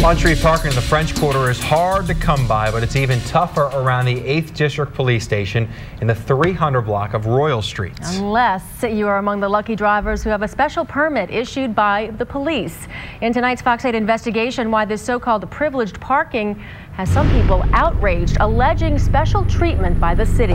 On-street parking in the French Quarter is hard to come by, but it's even tougher around the 8th District Police Station in the 300 block of Royal Street. Unless you are among the lucky drivers who have a special permit issued by the police. In tonight's Fox 8 investigation, why this so-called privileged parking has some people outraged, alleging special treatment by the city.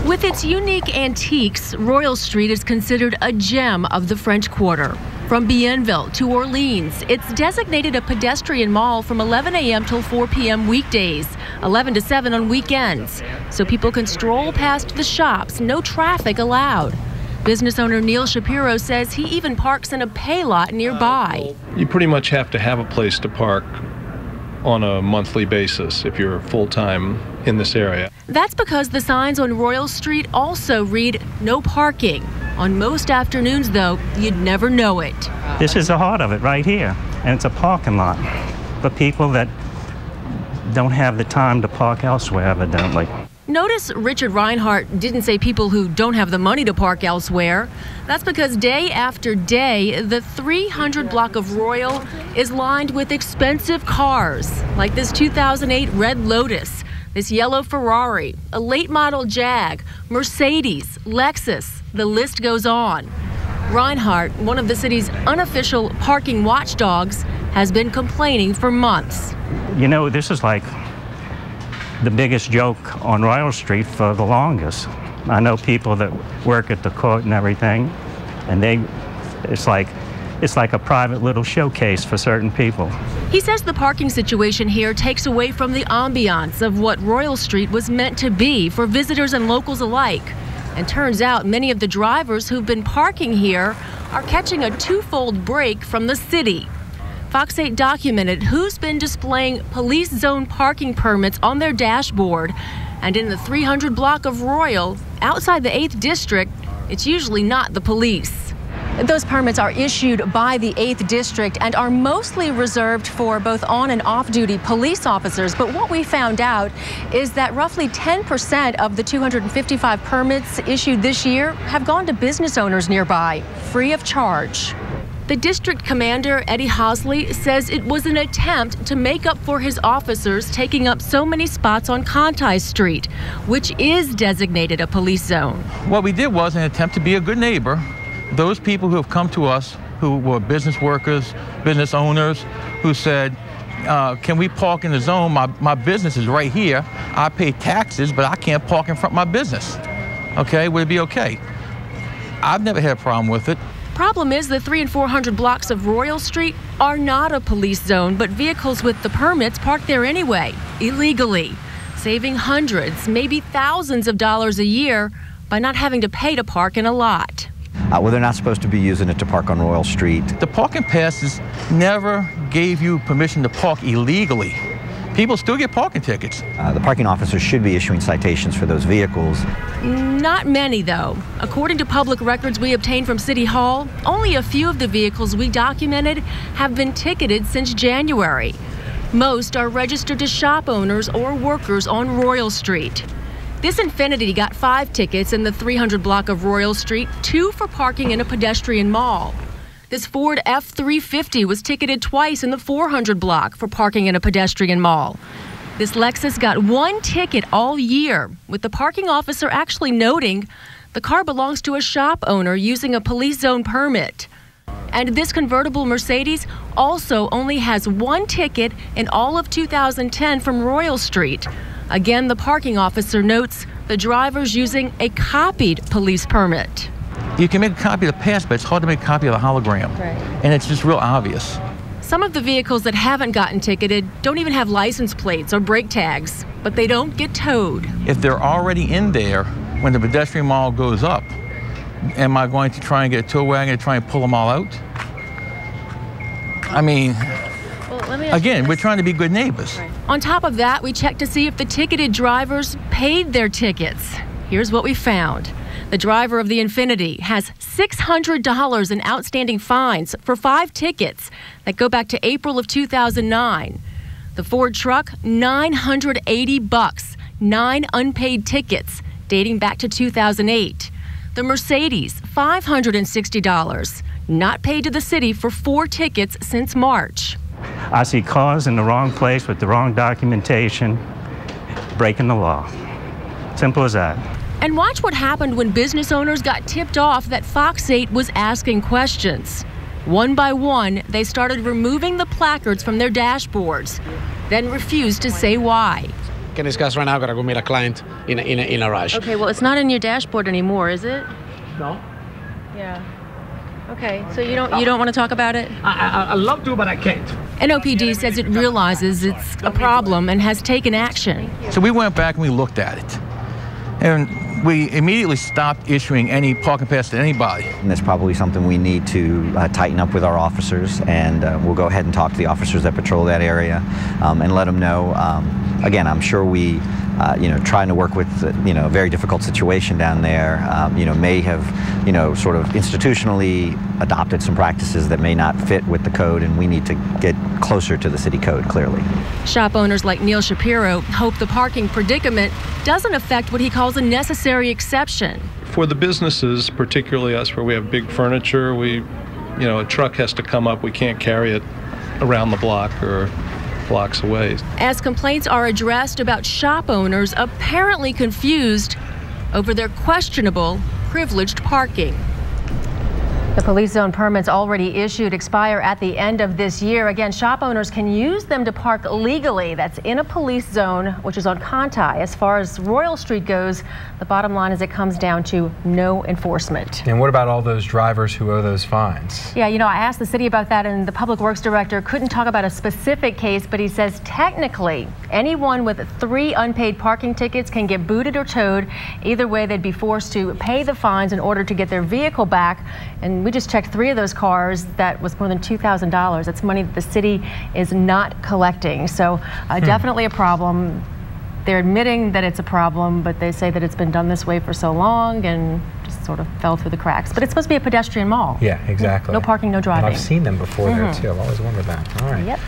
With its unique antiques, Royal Street is considered a gem of the French Quarter. From Bienville to Orleans, it's designated a pedestrian mall from 11 a.m. till 4 p.m. weekdays, 11 to 7 on weekends, so people can stroll past the shops, no traffic allowed. Business owner Neil Shapiro says he even parks in a pay lot nearby. You pretty much have to have a place to park on a monthly basis if you're full-time in this area. That's because the signs on Royal Street also read no parking. On most afternoons, though, you'd never know it. This is the heart of it right here, and it's a parking lot for people that don't have the time to park elsewhere, evidently. Notice Richard Reinhardt didn't say people who don't have the money to park elsewhere. That's because day after day, the 300 block of Royal is lined with expensive cars, like this 2008 Red Lotus, this yellow Ferrari, a late model Jag, Mercedes, Lexus. The list goes on. Reinhardt, one of the city's unofficial parking watchdogs, has been complaining for months. You know, this is like the biggest joke on Royal Street for the longest. I know people that work at the court and everything, and it's like a private little showcase for certain people. He says the parking situation here takes away from the ambiance of what Royal Street was meant to be for visitors and locals alike. And turns out many of the drivers who've been parking here are catching a twofold break from the city. Fox 8 documented who's been displaying police zone parking permits on their dashboard. And in the 300 block of Royal, outside the 8th District, it's usually not the police. Those permits are issued by the 8th District and are mostly reserved for both on and off-duty police officers. But what we found out is that roughly 10% of the 255 permits issued this year have gone to business owners nearby, free of charge. The district commander, Eddie Hosley, says it was an attempt to make up for his officers taking up so many spots on Conti Street, which is designated a police zone. What we did was an attempt to be a good neighbor. Those people who have come to us, who were business workers, business owners, who said, can we park in the zone? My business is right here. I pay taxes, but I can't park in front of my business. Okay, would it be okay? I've never had a problem with it. Problem is the 300 and 400 blocks of Royal Street are not a police zone, but vehicles with the permits park there anyway, illegally, saving hundreds, maybe thousands of dollars a year by not having to pay to park in a lot. Well, they're not supposed to be using it to park on Royal Street. The parking passes never gave you permission to park illegally. People still get parking tickets. The parking officers should be issuing citations for those vehicles. Not many, though. According to public records we obtained from City Hall, only a few of the vehicles we documented have been ticketed since January. Most are registered to shop owners or workers on Royal Street. This Infiniti got 5 tickets in the 300 block of Royal Street, 2 for parking in a pedestrian mall. This Ford F-350 was ticketed twice in the 400 block for parking in a pedestrian mall. This Lexus got 1 ticket all year, with the parking officer actually noting the car belongs to a shop owner using a police zone permit. And this convertible Mercedes also only has 1 ticket in all of 2010 from Royal Street. Again, the parking officer notes the driver's using a copied police permit. You can make a copy of the pass, but it's hard to make a copy of the hologram. Right. And it's just real obvious. Some of the vehicles that haven't gotten ticketed don't even have license plates or brake tags, but they don't get towed. If they're already in there when the pedestrian mall goes up, am I going to try and get a tow wagon to try and pull them all out? I mean, again, we're trying to be good neighbors. Right. On top of that, we checked to see if the ticketed drivers paid their tickets. Here's what we found. The driver of the Infiniti has $600 in outstanding fines for 5 tickets that go back to April of 2009. The Ford truck, $980, 9 unpaid tickets dating back to 2008. The Mercedes, $560, not paid to the city for 4 tickets since March. I see cars in the wrong place with the wrong documentation, breaking the law. Simple as that. And watch what happened when business owners got tipped off that Fox 8 was asking questions. One by one, they started removing the placards from their dashboards, then refused to say why. Can discuss right now, gotta go meet a client in a rush. Okay, well, it's not in your dashboard anymore, is it? No. Yeah. Okay, so you don't want to talk about it? I love to, but I can't. NOPD says it realizes it's a problem and has taken action. So we went back and we looked at it. And we immediately stopped issuing any parking pass to anybody. And that's probably something we need to tighten up with our officers, and we'll go ahead and talk to the officers that patrol that area and let them know. Again, I'm sure we, trying to work with, a very difficult situation down there, may have, sort of institutionally adopted some practices that may not fit with the code, and we need to get closer to the city code, clearly. Shop owners like Neil Shapiro hope the parking predicament doesn't affect what he calls a necessary exception. For the businesses, particularly us where we have big furniture, a truck has to come up. We can't carry it around the block or blocks away. As complaints are addressed about shop owners apparently confused over their questionable privileged parking. The police zone permits already issued expire at the end of this year. Again, shop owners can use them to park legally. That's in a police zone, which is on Conti. As far as Royal Street goes, the bottom line is it comes down to no enforcement. And what about all those drivers who owe those fines? Yeah, I asked the city about that, and the public works director couldn't talk about a specific case, but he says technically anyone with 3 unpaid parking tickets can get booted or towed. Either way, they'd be forced to pay the fines in order to get their vehicle back. And we just checked 3 of those cars. That was more than $2,000. That's money that the city is not collecting. So definitely a problem. They're admitting that it's a problem, but they say that it's been done this way for so long and just sort of fell through the cracks. But it's supposed to be a pedestrian mall. Yeah, exactly. No parking, no driving. And I've seen them before there too. I've always wondered that. All right. Yep.